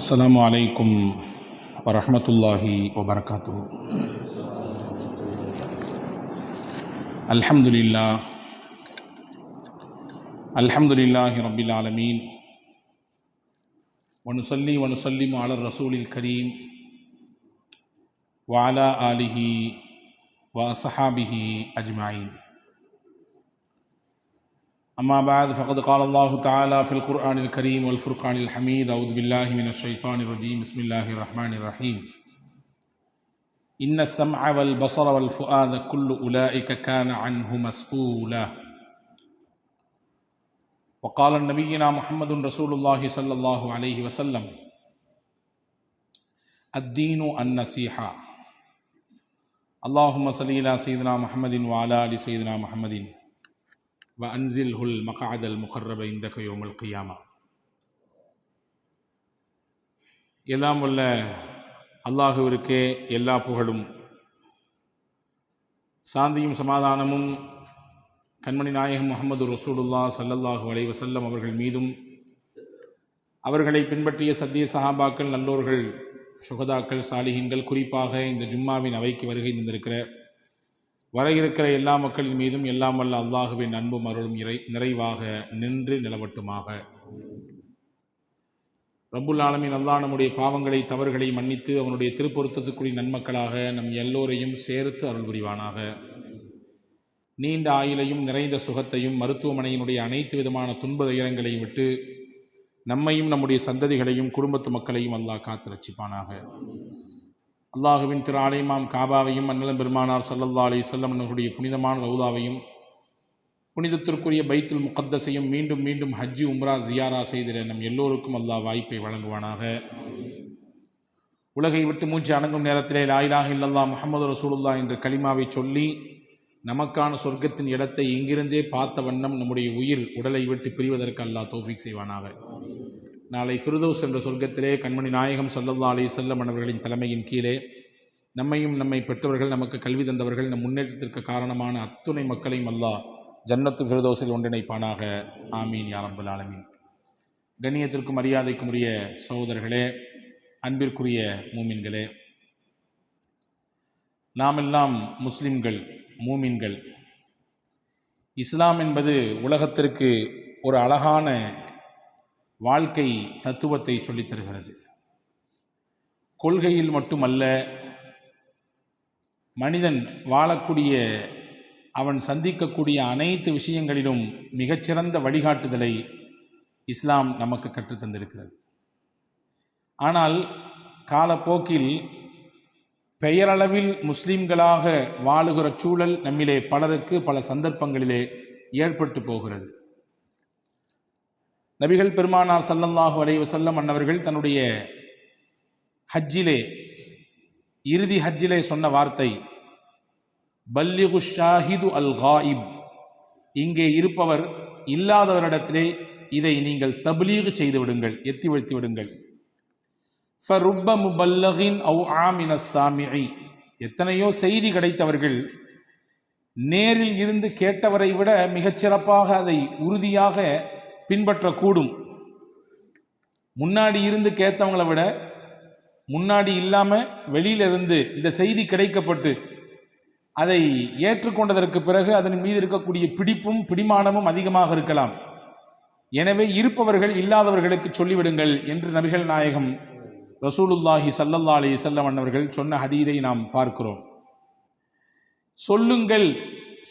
السلام عليكم ورحمة الله وبركاته. الحمد لله رب العالمين، ونصلي ونسلم على الرسول الكريم وعلى آله وأصحابه أجمعين. أما بعد، فقد قال الله تعالى في القرآن الكريم والفرقان الحميد: أعوذ بالله من الشيطان الرجيم، بسم الله الرحمن الرحيم. إن السمع والبصر والفؤاد كل أولئك كان عنه مسؤولا. وقال نبينا محمد رسول الله صلى الله عليه وسلم: الدين النصيحة. اللهم صل على سيدنا محمد وعلى آل سيدنا محمد وأنزله المقعد المقرب عندك يوم القيامة. எல்லாம் வல்ல அல்லாஹுவிற்கே எல்லா புகழும், சாந்தியும் சமாதானமும் கண்மணி நாயகம் முஹம்மது ரசூலுல்லாஹ் ஸல்லல்லாஹு அலைஹி வஸல்லம் அவர்கள் மீதும், அவர்களை பின்பற்றிய சத்திய சஹாபாக்கள், நல்லோர்கள், சுகதாக்கள், சாலிஹீன்கள், குறிப்பாக இந்த ஜும்மாவின் அவைக்கு வருகை தந்திருக்கிற வர இருக்கிற எல்லா மக்களின் மீதும் எல்லாம் வல்ல அல்லாஹுவின் அன்பும் அருளும் நிறைவாக நின்று நிலவட்டுமாக. ரப்புல் ஆலமீன் அல்லாஹ் நம்முடைய பாவங்களை, தவறுகளை மன்னித்து அவனுடைய திருப்பொருத்தத்துக்குரிய நன்மக்களாக நம் எல்லோரையும் சேர்த்து அருள் புரிவானாக. நீண்ட ஆயுளையும் நிறைந்த சுகத்தையும், மருத்துவமனையினுடைய அனைத்து விதமான துன்ப துயரங்களை விட்டு நம்மையும் நம்முடைய சந்ததிகளையும் குடும்பத்து மக்களையும் அல்லாஹ் காத்து ரட்சிப்பானாக. அல்லாஹுவின் திரு ஆலயமாம் காபாவையும், அன்னலம் பெருமானார் ஸல்லல்லாஹு அலைஹி வஸல்லம் அவர்களுடைய புனிதமான ரவுதாவையும், புனிதத்திற்குரிய பைத்துல் முகத்தஸையும் மீண்டும் மீண்டும் ஹஜ்ஜி உம்ரா ஜியாரா செய்திட நம் எல்லோருக்கும் அல்லாஹ் வாய்ப்பை வழங்குவானாக. உலகை விட்டு மூச்சு அடங்கும் நேரத்திலே லா இலாஹ இல்லல்லாஹ் முஹம்மது ரசூலுல்லாஹ் என்ற கலிமாவை சொல்லி நமக்கான சொர்க்கத்தின் இடத்தை இங்கிருந்தே பார்த்த வண்ணம் நம்முடைய உயிர் உடலை விட்டு பிரிவதற்கு அல்லாஹ் தௌஃபீக் செய்வானாக. நாளை ஃபிர்தௌஸ் என்ற சொர்க்கத்திலே கண்மணி நாயகம் ஸல்லல்லாஹு அலைஹி வஸல்லம் அவர்களின் தலைமையின் கீழே நம்மையும் நம்மை பெற்றவர்கள், நமக்கு கல்வி தந்தவர்கள், நம் முன்னேற்றத்திற்கு காரணமான அத்துணை மக்களையும் அல்லாஹ் ஜன்னத்து ஃபிர்தௌஸில் ஒன்றிணைப்பானாக. ஆமீன் யா ரப்பல் ஆலமீன். கண்ணியத்திற்கும் மரியாதைக்கும் உரிய சகோதரர்களே, அன்பிற்குரிய மூமின்களே, நாமெல்லாம் முஸ்லிம்கள், மூமின்கள். இஸ்லாம் என்பது உலகத்திற்கு ஒரு அழகான வாழ்க்கை தத்துவத்தை சொல்லித் தருகிறது. கொள்கையில் மட்டுமல்ல, மனிதன் வாழக்கூடிய, அவன் சந்திக்கக்கூடிய அனைத்து விஷயங்களிலும் மிகச்சிறந்த வழிகாட்டுதலை இஸ்லாம் நமக்கு கற்றுத்தந்திருக்கிறது. ஆனால் காலப்போக்கில் பெயரளவில் முஸ்லிம்களாக வாழுகிற சூழல் நம்மிலே பலருக்கு பல சந்தர்ப்பங்களிலே ஏற்பட்டு போகிறது. நபிகள் பெருமானார் ஸல்லல்லாஹு அலைஹி வஸல்லம் அன்னவர்கள் தன்னுடைய ஹஜ்ஜிலே, இறுதி ஹஜ்ஜிலே சொன்ன வார்த்தை பல்லிகு ஷாஹிது அல் காயிப். இங்கே இருப்பவர் இல்லாதவரிடத்திலே இதை நீங்கள் தப்லீக் செய்து விடுங்கள், எத்தி வைத்து விடுங்கள். ஃபருப்ப முபல்லகின் அவ் ஆமின சாமிஇ. எத்தனையோ செய்தி கிடைத்தவர்கள் நேரில் இருந்து கேட்டவரை விட மிகச்சிறப்பாக அதை உறுதியாக பின்பற்றக்கூடும். முன்னாடி இருந்து கேட்டவங்களை விட முன்னாடி இல்லாமல் வெளியிலிருந்து இந்த செய்தி கிடைக்கப்பட்டு அதை ஏற்றுக்கொண்டதற்கு பிறகு அதன் மீது இருக்கக்கூடிய பிடிப்பும் பிடிமானமும் அதிகமாக இருக்கலாம். எனவே இருப்பவர்கள் இல்லாதவர்களுக்கு சொல்லிவிடுங்கள் என்று நபிகள் நாயகம் ரசூலுல்லாஹி ஸல்லல்லாஹு அலைஹி வஸல்லம் அன்னவர்கள் சொன்ன ஹதீஸை நாம் பார்க்கிறோம். சொல்லுங்கள்,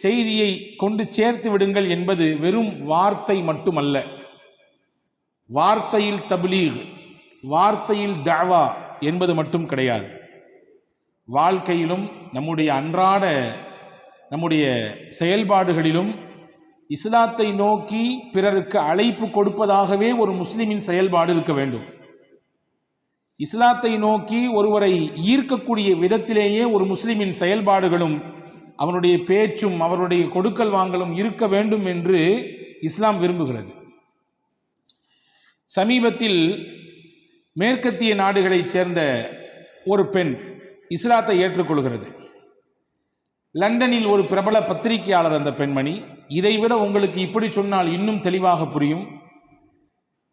செய்தியை கொண்டு சேர்த்து விடுங்கள் என்பது வெறும் வார்த்தை மட்டுமல்ல. வார்த்தையில் தப்லீக், வார்த்தையில் தஅவா என்பது மட்டும் கிடையாது. வாழ்க்கையிலும் நம்முடைய அன்றாட நம்முடைய செயல்பாடுகளிலும் இஸ்லாத்தை நோக்கி பிறருக்கு அழைப்பு கொடுப்பதாகவே ஒரு முஸ்லிமின் செயல்பாடு இருக்க வேண்டும். இஸ்லாத்தை நோக்கி ஒருவரை ஈர்க்கக்கூடிய விதத்திலேயே ஒரு முஸ்லிமின் செயல்பாடுகளும் அவனுடைய பேச்சும் அவருடைய கொடுக்கல் வாங்கலும் இருக்க வேண்டும் என்று இஸ்லாம் விரும்புகிறது. சமீபத்தில் மேற்கத்திய நாடுகளைச் சேர்ந்த ஒரு பெண் இஸ்லாத்தை ஏற்றுக்கொள்கிறது. லண்டனில் ஒரு பிரபல பத்திரிகையாளர் அந்த பெண்மணி. இதைவிட உங்களுக்கு இப்படி சொன்னால் இன்னும் தெளிவாக புரியும்.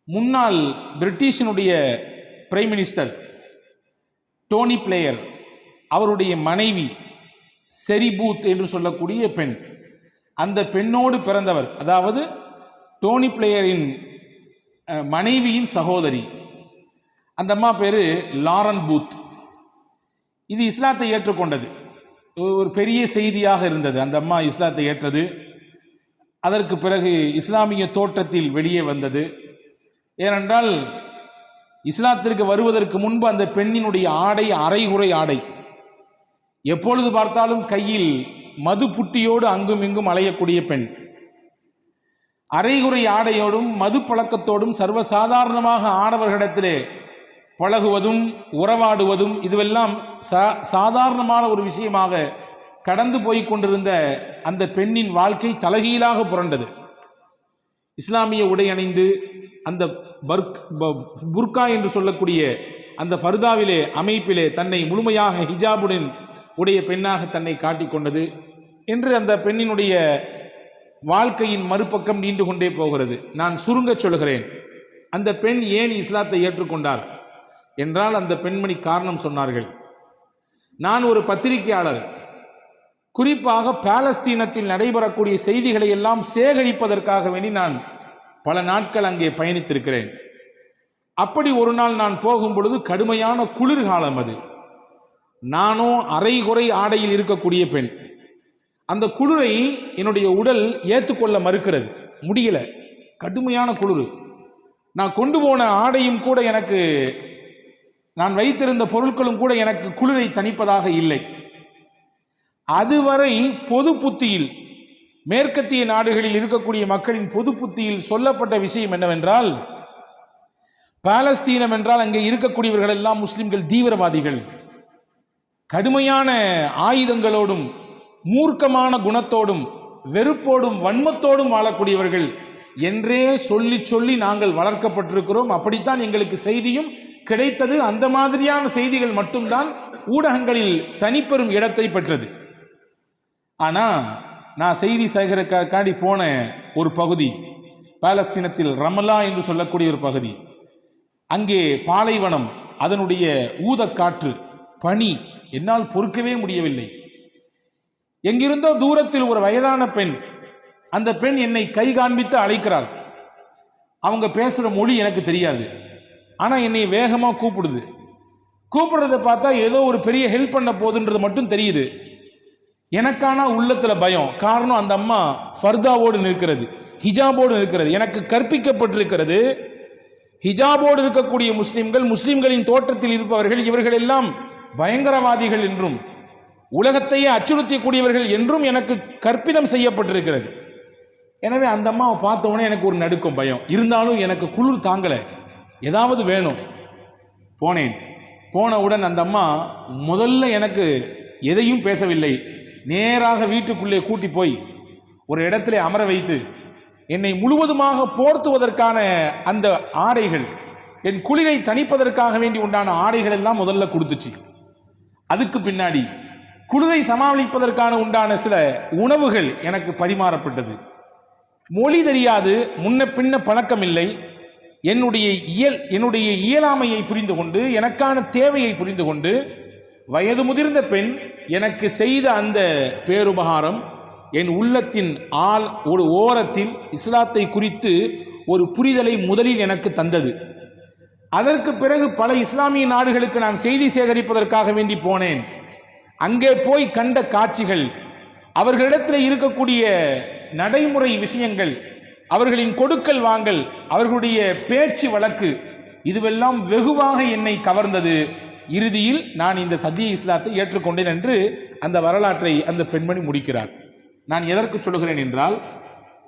முன்னாள் பிரிட்டிஷினுடைய பிரைம் மினிஸ்டர் டோனி பிளேயர் அவருடைய மனைவி செரி பூத் என்று சொல்லக்கூடிய பெண், அந்த பெண்ணோடு பிறந்தவர், அதாவது டோனி பிளேயரின் மனைவியின் சகோதரி, அந்த அம்மா பேரு லாரன் பூத். இது இஸ்லாத்தை ஏற்றுக்கொண்டது, ஒரு பெரிய செய்தியாக இருந்தது. அந்த அம்மா இஸ்லாத்தை ஏற்றது, அதற்கு பிறகு இஸ்லாமிய தோற்றத்தில் வெளியே வந்தது. ஏனென்றால் இஸ்லாத்திற்கு வருவதற்கு முன்பு அந்த பெண்ணினுடைய ஆடை அரைகுறை ஆடை, எப்பொழுது பார்த்தாலும் கையில் மது புட்டியோடு அங்கும் இங்கும் அலையக்கூடிய பெண், அரைகுறை ஆடையோடும் மது பழக்கத்தோடும் சர்வசாதாரணமாக ஆடவர்களிடத்திலே பழகுவதும் உறவாடுவதும் இதுவெல்லாம் சாதாரணமான ஒரு விஷயமாக கடந்து போய் கொண்டிருந்த அந்த பெண்ணின் வாழ்க்கை தலைகீழாக புரண்டது. இஸ்லாமிய உடை அணிந்து அந்த புர்கா என்று சொல்லக்கூடிய அந்த ஃபர்தாவிலே அமைப்பிலே தன்னை முழுமையாக ஹிஜாபுடன் உடைய பெண்ணாக தன்னை காட்டிக்கொண்டது என்று அந்த பெண்ணினுடைய வாழ்க்கையின் மறுபக்கம் நீண்டு கொண்டே போகிறது. நான் சுருங்க சொல்கிறேன், அந்த பெண் ஏன் இஸ்லாத்தை ஏற்றுக்கொண்டார் என்றால் அந்த பெண்மணி காரணம் சொன்னார்கள். நான் ஒரு பத்திரிகையாளர், குறிப்பாக பாலஸ்தீனத்தில் நடைபெறக்கூடிய செய்திகளை எல்லாம் சேகரிப்பதற்காக வேண்டி நான் பல நாட்கள் அங்கே பயணித்திருக்கிறேன். அப்படி ஒரு நாள் நான் போகும் பொழுது கடுமையான குளிர்காலம் அது. நானோ அரைகுறை ஆடையில் இருக்கக்கூடிய பெண். அந்த குளிரை என்னுடைய உடல் ஏற்றுக்கொள்ள மறுக்கிறது, முடியல, கடுமையான குளிர். நான் கொண்டு போன ஆடையும் கூட எனக்கு, நான் வைத்திருந்த பொருட்களும் கூட எனக்கு குளிரை தணிப்பதாக இல்லை. அதுவரை பொது புத்தியில், மேற்கத்திய நாடுகளில் இருக்கக்கூடிய மக்களின் பொது புத்தியில் சொல்லப்பட்ட விஷயம் என்னவென்றால், பாலஸ்தீனம் என்றால் அங்கே இருக்கக்கூடியவர்கள் எல்லாம் முஸ்லிம்கள் தீவிரவாதிகள், கடுமையான ஆயுதங்களோடும் மூர்க்கமான குணத்தோடும் வெறுப்போடும் வன்மத்தோடும் வாழக்கூடியவர்கள் என்றே சொல்லி சொல்லி நாங்கள் வளர்க்கப்பட்டிருக்கிறோம். அப்படித்தான் எங்களுக்கு செய்தியும் கிடைத்தது. அந்த மாதிரியான செய்திகள் மட்டும்தான் ஊடகங்களில் தனிப்பெரும் இடத்தை பெற்றது. ஆனால் நான் செய்தி சேகரிக்காண்டி போன ஒரு பகுதி பாலஸ்தீனத்தில் ரமலா என்று சொல்லக்கூடிய ஒரு பகுதி. அங்கே பாலைவனம், அதனுடைய ஊதக்காற்று, பனி, என்னால் பொறுக்கவே முடியவில்லை. எங்கிருந்தோ தூரத்தில் ஒரு வயதான பெண், அந்த பெண் என்னை கை காண்பித்து அழைக்கிறாள். அவங்க பேசுகிற மொழி எனக்கு தெரியாது, ஆனால் என்னை வேகமாக கூப்பிடுது. கூப்பிடுறதை பார்த்தா ஏதோ ஒரு பெரிய ஹெல்ப் பண்ண போகுதுன்றது மட்டும் தெரியுது. எனக்கான உள்ளத்தில் பயம். காரணம், அந்த அம்மா ஃபர்தாவோடு நிற்கிறது, ஹிஜாபோடு நிற்கிறது. எனக்கு கற்பிக்கப்பட்டிருக்கிறது, ஹிஜாபோடு இருக்கக்கூடிய முஸ்லிம்கள், முஸ்லிம்களின் தோற்றத்தில் இருப்பவர்கள், இவர்கள் எல்லாம் பயங்கரவாதிகள் என்றும் உலகத்தையே அச்சுறுத்தக்கூடியவர்கள் என்றும் எனக்கு கற்பிதம் செய்யப்பட்டிருக்கிறது. எனவே அந்த அம்மாவை பார்த்தவொடனே எனக்கு ஒரு நடுக்கம், பயம். இருந்தாலும் எனக்கு குளிர் தாங்கலை, ஏதாவது வேணும். போனேன். போனவுடன் அந்த அம்மா முதல்ல எனக்கு எதையும் பேசவில்லை. நேராக வீட்டுக்குள்ளே கூட்டி போய் ஒரு இடத்துல அமர வைத்து என்னை முழுவதுமாக போர்த்துவதற்கான அந்த ஆடைகள், என் குளிரை தணிப்பதற்காக வேண்டி உண்டான ஆடைகள் எல்லாம் முதல்ல கொடுத்துச்சு. அதுக்கு பின்னாடி குளிரை சமாளிப்பதற்கான உண்டான சில உணவுகள் எனக்கு பரிமாறப்பட்டது. மொழி தெரியாது, முன்ன பின்ன பழக்கம் இல்லை. என்னுடைய இயலாமையை புரிந்து கொண்டு, எனக்கான தேவையை புரிந்து கொண்டு, வயது முதிர்ந்த பெண் எனக்கு செய்த அந்த பேருபகாரம் என் உள்ளத்தின் ஒரு ஓரத்தில் இஸ்லாத்தை குறித்து ஒரு புரிதலை முதலில் எனக்கு தந்தது. அதற்கு பிறகு பல இஸ்லாமிய நாடுகளுக்கு நான் செய்தி சேகரிப்பதற்காக வேண்டி போனேன். அங்கே போய் கண்ட காட்சிகள், அவர்களிடத்தில் இருக்கக்கூடிய நடைமுறை விஷயங்கள், அவர்களின் கொடுக்கல் வாங்கல், அவர்களுடைய பேச்சு வழக்கு, இதுவெல்லாம் வெகுவாக என்னை கவர்ந்தது. இறுதியில் நான் இந்த சத்திய இஸ்லாத்தை ஏற்றுக்கொண்டேன் என்று அந்த வரலாற்றை அந்த பெண்மணி முடிக்கிறார். நான் எதற்கு சொல்கிறேன் என்றால்,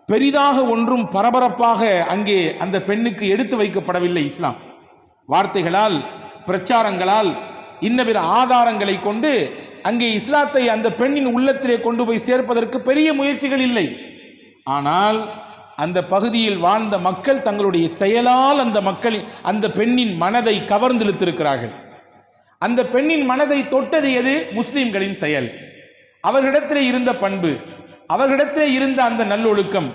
பெரிதாக ஒன்றும் பரபரப்பாக அங்கே அந்த பெண்ணுக்கு எடுத்து வைக்கப்படவில்லை. இஸ்லாம் வார்த்தைகளால், பிரச்சாரங்களால், இன்னபிற ஆதாரங்களை கொண்டு அங்கே இஸ்லாத்தை அந்த பெண்ணின் உள்ளத்திலே கொண்டு போய் சேர்ப்பதற்கு பெரிய முயற்சிகள் இல்லை. ஆனால் அந்த பகுதியில் வாழ்ந்த மக்கள் தங்களுடைய செயலால் அந்த பெண்ணின் மனதை கவர்ந்தெழுத்திருக்கிறார்கள். அந்த பெண்ணின் மனதை தொட்டது எது? முஸ்லிம்களின் செயல், அவர்களிடத்திலே இருந்த பண்பு, அவர்களிடத்திலே இருந்த அந்த நல்லொழுக்கம்,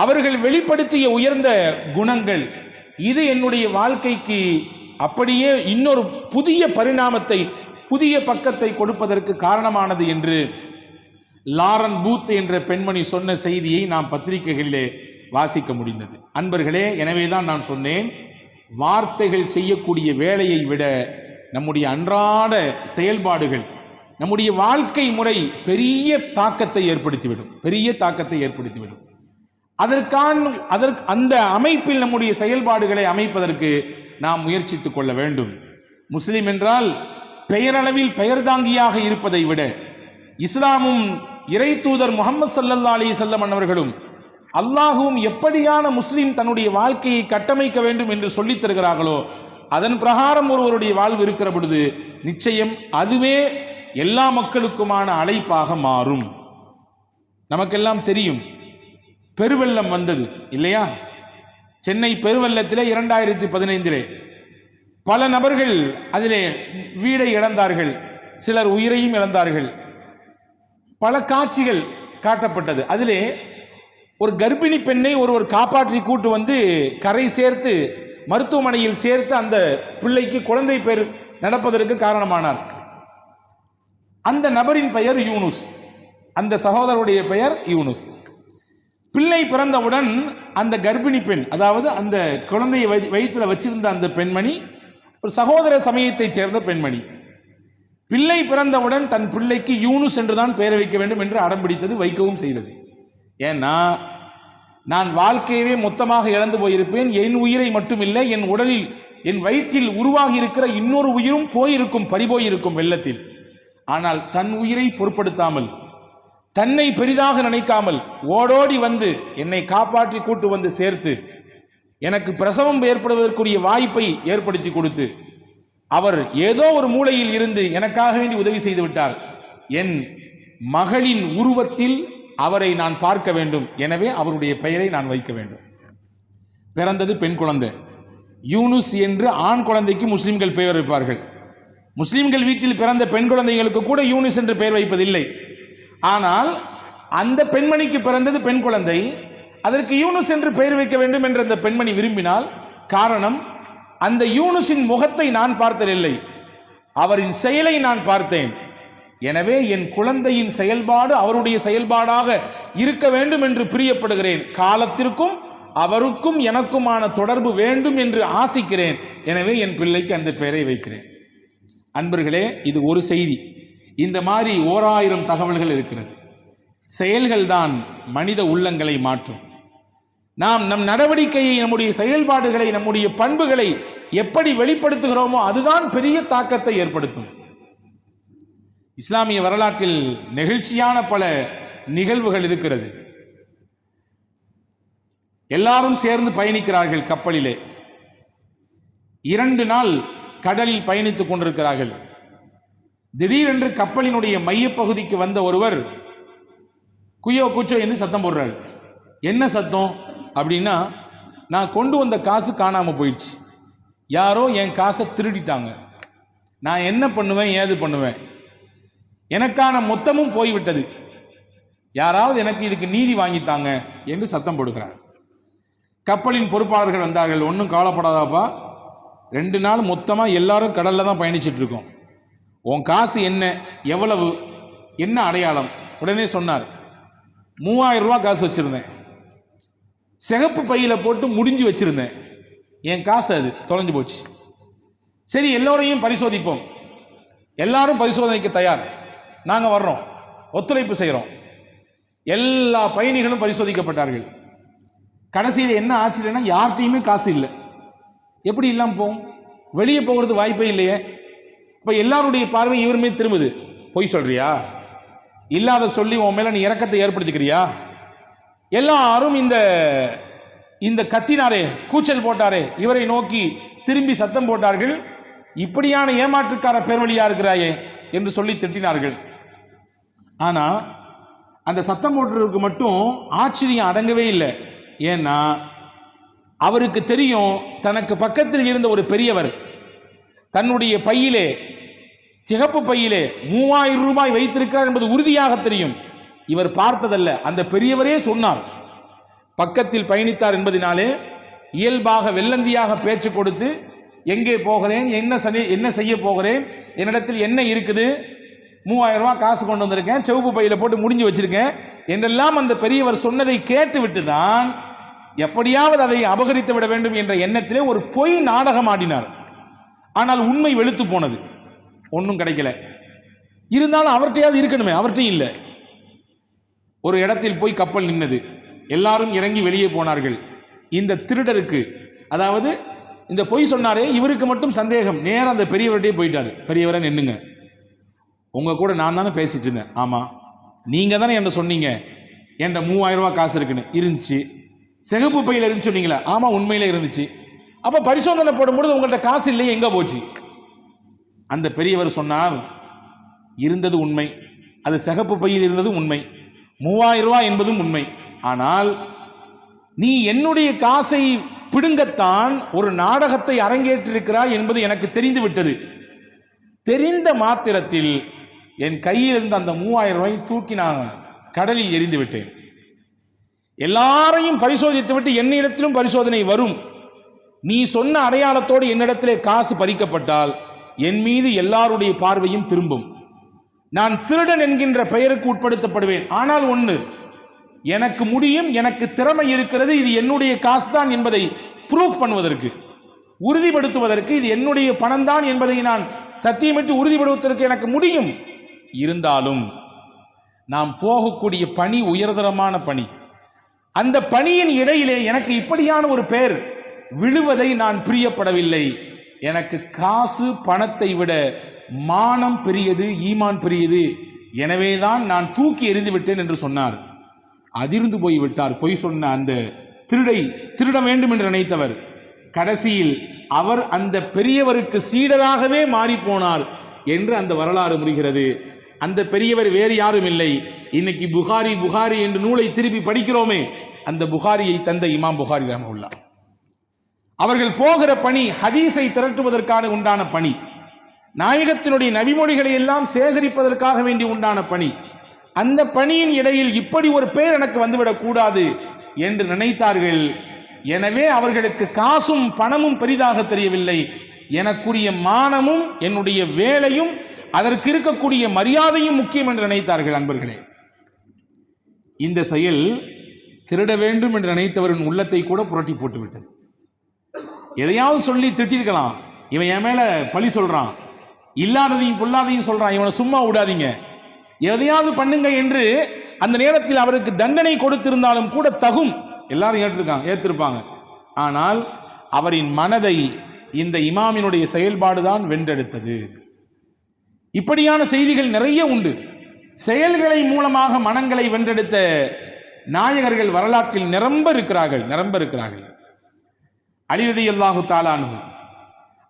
அவர்கள் வெளிப்படுத்திய உயர்ந்த குணங்கள். இது என்னுடைய வாழ்க்கைக்கு அப்படியே இன்னொரு புதிய பரிணாமத்தை, புதிய பக்கத்தை கொடுப்பதற்கு காரணமானது என்று லாரன் பூத் என்ற பெண்மணி சொன்ன செய்தியை நாம் பத்திரிகைகளிலே வாசிக்க முடிந்தது. அன்பர்களே, எனவேதான் நான் சொன்னேன், வார்த்தைகள் செய்யக்கூடிய வேலையை விட நம்முடைய அன்றாட செயல்பாடுகள், நம்முடைய வாழ்க்கை முறை பெரிய தாக்கத்தை ஏற்படுத்திவிடும். அந்த அமைப்பில் நம்முடைய செயல்பாடுகளை அமைப்பதற்கு நாம் முயற்சித்துக் கொள்ள வேண்டும். முஸ்லிம் என்றால் பெயரளவில் பெயர்தாங்கியாக இருப்பதை விட, இஸ்லாமும் இறை தூதர் முஹம்மது ஸல்லல்லாஹு அலைஹி வஸல்லம் அவர்களும் அல்லாஹுவும் எப்படியான முஸ்லிம் தன்னுடைய வாழ்க்கையை கட்டமைக்க வேண்டும் என்று சொல்லித் தருகிறார்களோ அதன் பிரகாரம் ஒருவருடைய வாழ்வு இருக்கிற பொழுது நிச்சயம் அதுவே எல்லா மக்களுக்குமான அழைப்பாக மாறும். நமக்கெல்லாம் தெரியும், பெருவெள்ளம் வந்தது இல்லையா? சென்னை பெருவெள்ளத்திலே 2015 பல நபர்கள் அதிலே வீடை இழந்தார்கள், சிலர் உயிரையும் இழந்தார்கள். பல காட்சிகள் காட்டப்பட்டது. அதிலே ஒரு கர்ப்பிணி பெண்ணை ஒருவர் காப்பாற்றி கூட்டு வந்து கரை சேர்த்து மருத்துவமனையில் சேர்த்து அந்த பிள்ளைக்கு குழந்தை பேர் நடப்பதற்கு காரணமானார். அந்த நபரின் பெயர் யூனுஸ், அந்த சகோதரருடைய பெயர் யூனுஸ். பிள்ளை பிறந்தவுடன் அந்த கர்ப்பிணி பெண், அதாவது அந்த குழந்தையை வயிற்றில் வச்சிருந்த அந்த பெண்மணி ஒரு சகோதர சமயத்தைச் சேர்ந்த பெண்மணி. பிள்ளை பிறந்தவுடன் தன் பிள்ளைக்கு யூனுஸ் என்றுதான் பெயர் வைக்க வேண்டும் என்று அடம்பிடித்தது, வைக்கவும் செய்தது. ஏன்னா, நான் வாழ்க்கையவே மொத்தமாக இழந்து போயிருப்பேன், என் உயிரை மட்டுமில்லை, என் உடலில் என் வயிற்றில் உருவாகி இருக்கிற இன்னொரு உயிரும் போயிருக்கும், பறிபோயிருக்கும் வெள்ளத்தில். ஆனால் தன் உயிரை பொருட்படுத்தாமல், தன்னை பெரிதாக நினைக்காமல் ஓடோடி வந்து என்னை காப்பாற்றி கூட்டு வந்து சேர்த்து எனக்கு பிரசவம் ஏற்படுவதற்குரிய வாய்ப்பை ஏற்படுத்தி கொடுத்து அவர் ஏதோ ஒரு மூலையில் இருந்து எனக்காக வேண்டி உதவி செய்து விட்டார். என் மகளின் உருவத்தில் அவரை நான் பார்க்க வேண்டும், எனவே அவருடைய பெயரை நான் வைக்க வேண்டும். பிறந்தது பெண் குழந்தை. யூனுஸ் என்று ஆண் குழந்தைக்கு முஸ்லிம்கள் பெயர் வைப்பார்கள். முஸ்லிம்கள் வீட்டில் பிறந்த பெண் குழந்தைகளுக்கு கூட யூனுஸ் என்று பெயர் வைப்பதில்லை. ஆனால் அந்த பெண்மணிக்கு பிறந்தது பெண் குழந்தை, அதற்கு யூனுஸ் என்று பெயர் வைக்க வேண்டும் என்று அந்த பெண்மணி விரும்பினால், காரணம் அந்த யூனுஸின் முகத்தை நான் பார்த்ததில்லை, அவரின் செயலை நான் பார்த்தேன். எனவே என் குழந்தையின் செயல்பாடு அவருடைய செயல்பாடாக இருக்க வேண்டும் என்று பிரியப்படுகிறேன். காலத்திற்கும் அவருக்கும் எனக்குமான தொடர்பு வேண்டும் என்று ஆசிக்கிறேன். எனவே என் பிள்ளைக்கு அந்த பெயரை வைக்கிறேன். அன்பர்களே, இது ஒரு செய்தி. இந்த மாதிரி 1000 தகவல்கள் இருக்கிறது. செயல்கள் தான் மனித உள்ளங்களை மாற்றும். நாம் நம் நடவடிக்கையை, நம்முடைய செயல்பாடுகளை, நம்முடைய பண்புகளை எப்படி வெளிப்படுத்துகிறோமோ அதுதான் பெரிய தாக்கத்தை ஏற்படுத்தும். இஸ்லாமிய வரலாற்றில் நெகிழ்ச்சியான பல நிகழ்வுகள் இருக்கிறது. எல்லாரும் சேர்ந்து பயணிக்கிறார்கள் கப்பலிலே. 2 நாள் கடலில் பயணித்துக் கொண்டிருக்கிறார்கள். திடீரென்று கப்பலினுடைய மையப்பகுதிக்கு வந்த ஒருவர் குய்யோ கூச்சோ என்று சத்தம் போடுறார். என்ன சத்தம் அப்படின்னா, நான் கொண்டு வந்த காசு காணாமல் போயிடுச்சு, யாரோ என் காசை திருடிட்டாங்க, நான் என்ன பண்ணுவேன் ஏது பண்ணுவேன், எனக்கான மொத்தமும் போய்விட்டது, யாராவது எனக்கு இதுக்கு நீதி வாங்கித்தாங்க என்று சத்தம் போடுகிறார். கப்பலின் பொறுப்பாளர்கள் வந்தார்கள். ஒன்றும் கவலைப்படாதாப்பா, 2 நாள் மொத்தமாக எல்லாரும் கடலில் தான் பயணிச்சுட்டு இருக்கோம், உன் காசு என்ன, எவ்வளவு, என்ன அடையாளம்? உடனே சொன்னார், 3000 ரூபா காசு வச்சுருந்தேன், சிகப்பு பையில் போட்டு முடிஞ்சு வச்சுருந்தேன், என் காசு அது தொலைஞ்சு போச்சு. சரி, எல்லோரையும் பரிசோதிப்போம். எல்லாரும் பரிசோதனைக்கு தயார், நாங்கள் வர்றோம், ஒத்துழைப்பு செய்கிறோம். எல்லா பயணிகளும் பரிசோதிக்கப்பட்டார்கள். கடைசியில் என்ன ஆச்சுன்னா, யார்கிட்டையுமே காசு இல்லை. எப்படி இல்லாமல் போகும்? வெளியே போகிறது வாய்ப்பே இல்லையே. இப்போ எல்லாருடைய பார்வை இவர் மீது திரும்புது. பொய் சொல்றியா, இல்லாத சொல்லி உன் மேலே நீ இரக்கத்தை ஏற்படுத்திக்கிறியா? எல்லாரும் இந்த கத்தினாரே, கூச்சல் போட்டாரே, இவரை நோக்கி திரும்பி சத்தம் போட்டார்கள். இப்படியான ஏமாற்றுக்கார பேர்வழியா இருக்கிறாயே என்று சொல்லி திட்டினார்கள். ஆனால் அந்த சத்தம் போட்டவருக்கு மட்டும் ஆச்சரியம் அடங்கவே இல்லை. ஏன்னா அவருக்கு தெரியும், தனக்கு பக்கத்தில் இருந்த ஒரு பெரியவர் தன்னுடைய பையிலே, சிகப்பு பையிலே 3000 ரூபாய் வைத்திருக்கிறார் என்பது உறுதியாக தெரியும். இவர் பார்த்ததல்ல, அந்த பெரியவரே சொன்னார். பக்கத்தில் பயணித்தார் என்பதனாலே இயல்பாக வெள்ளந்தியாக பேச்சு கொடுத்து எங்கே போகிறேன், என்ன செய்ய போகிறேன், என்னிடத்தில் என்ன இருக்குது, 3000 ரூபாய் காசு கொண்டு வந்திருக்கேன், செவப்பு பையில போட்டு முடிஞ்சு வச்சிருக்கேன் என்றெல்லாம் அந்த பெரியவர் சொன்னதை கேட்டுவிட்டு தான் எப்படியாவது அதை அபகரித்து விட வேண்டும் என்ற எண்ணத்திலே ஒரு பொய் நாடகம் ஆடினார். ஆனால் உண்மை வெளுத்து போனது, ஒன்றும் கிடைக்கல. இருந்தாலும் அவர்கிட்டையாவது இருக்கணுமே, அவர்கிட்டையும் இல்லை. ஒரு இடத்தில் போய் கப்பல் நின்னது, எல்லாரும் இறங்கி வெளியே போனார்கள். இந்த திருடருக்கு, அதாவது இந்த பொய் சொன்னாரே இவருக்கு மட்டும் சந்தேகம், நேரம் அந்த பெரியவர்கிட்டே போயிட்டாரு. பெரியவரை நின்னுங்க, உங்க கூட நான் தானே பேசிட்டு இருந்தேன். ஆமா, நீங்க தானே என்ன சொன்னீங்க என்ற 3000 ரூபாய் காசு இருக்குன்னு. இருந்துச்சு. சிகப்பு பையில இருந்து சொன்னீங்களா? ஆமா, உண்மையில இருந்துச்சு. அப்ப பரிசோதனை போடும்போது உங்கள்ட்ட காசு இல்லையே, எங்க போச்சு? அந்த பெரியவர் சொன்னார், இருந்தது உண்மை, அது சிகப்பு பையில் இருந்தது உண்மை, 3000 ரூபாய் என்பதும் உண்மை. ஆனால் நீ என்னுடைய காசை பிடுங்கத்தான் ஒரு நாடகத்தை அரங்கேற்றிருக்கிறாய் என்பது எனக்கு தெரிந்து விட்டது. தெரிந்த மாத்திரத்தில் என் கையில் இருந்த அந்த 3000 ரூபாய் தூக்கி நான் கடலில் எறிந்து விட்டேன். எல்லாரையும் பரிசோதித்து விட்டு என்னிடத்திலும் பரிசோதனை வரும். நீ சொன்ன அடையாளத்தோடு என்னிடத்திலே காசு பறிக்கப்பட்டால் என் மீது எல்லாருடைய பார்வையும் திரும்பும். நான் திருடன் என்கின்ற பெயருக்கு உட்படுத்தப்படுவேன். ஆனால் ஒன்று, எனக்கு முடியும், எனக்கு திறமை இருக்கிறது, இது என்னுடைய காசு தான் என்பதை ப்ரூஃப் பண்ணுவதற்கு, உறுதிப்படுத்துவதற்கு, இது என்னுடைய பணம் தான் என்பதை நான் சத்தியமிட்டு உறுதிப்படுத்துவதற்கு எனக்கு முடியும். இருந்தாலும் நாம் போகக்கூடிய பணி உயர்தரமான பணி. அந்த பணியின் இடையிலே எனக்கு இப்படியான ஒரு பெயர் விழுவதை நான் பிரியப்படவில்லை. எனக்கு காசு பணத்தை விட மானம் பெரியது, ஈமான் பெரியது. எனவேதான் நான் தூக்கி எறிந்து விட்டேன் என்று சொன்னார். அதிர்ந்து போய் விட்டார். பொய் சொன்ன அந்த திருட வேண்டும் என்று நினைத்தவர் கடைசியில் அவர் அந்த பெரியவருக்கு சீடராகவே மாறி போனார் என்று அந்த வரலாறு முடிகிறது. அந்த பெரியவர் வேறு யாரும் இல்லை, இன்னைக்கு புகாரி என்ற நூலை திருப்பி படிக்கிறோமே, அந்த புகாரியை தந்த இமாம் புகாரி ரஹ்மத்துல்லாஹ். அவர்கள் போகிற பணி ஹதீஸை திரட்டுவதற்கான உண்டான பணி, நாயகத்தினுடைய நபிமொழிகளை எல்லாம் சேகரிப்பதற்காக வேண்டி உண்டான பணி. அந்த பணியின் இடையில் இப்படி ஒரு பெயர் எனக்கு வந்துவிடக் கூடாது என்று நினைத்தார்கள். எனவே அவர்களுக்கு காசும் பணமும் பெரிதாக தெரியவில்லை, எனக்குரிய மானமும் என்னுடைய வேலையும் அதற்கு இருக்கக்கூடிய மரியாதையும் முக்கியம் என்று நினைத்தார்கள். அன்பர்களே, இந்த செயல் திருட வேண்டும் என்று நினைத்தவரின் உள்ளத்தை கூட புரட்டி போட்டு விட்டது. எதையாவது சொல்லி திட்டிருக்கலாம், இவன் என் மேல பழி சொல்றான், இல்லாததையும் பொல்லாதையும் சொல்றான், இவனை சும்மா விடாதீங்க, எதையாவது பண்ணுங்க என்று அந்த நேரத்தில் அவருக்கு தண்டனை கொடுத்திருந்தாலும் கூட தகும், எல்லாரும் ஏற்றிருப்பாங்க. ஆனால் அவரின் மனதை இந்த இமாமினுடைய செயல்பாடுதான் வென்றெடுத்தது. இப்படியான செய்திகள் நிறைய உண்டு. செயல்களை மூலமாக மனங்களை வென்றெடுத்த நாயகர்கள் வரலாற்றில் நிரம்ப இருக்கிறார்கள். அலி ரலியல்லாஹு தஆலா அன்ஹு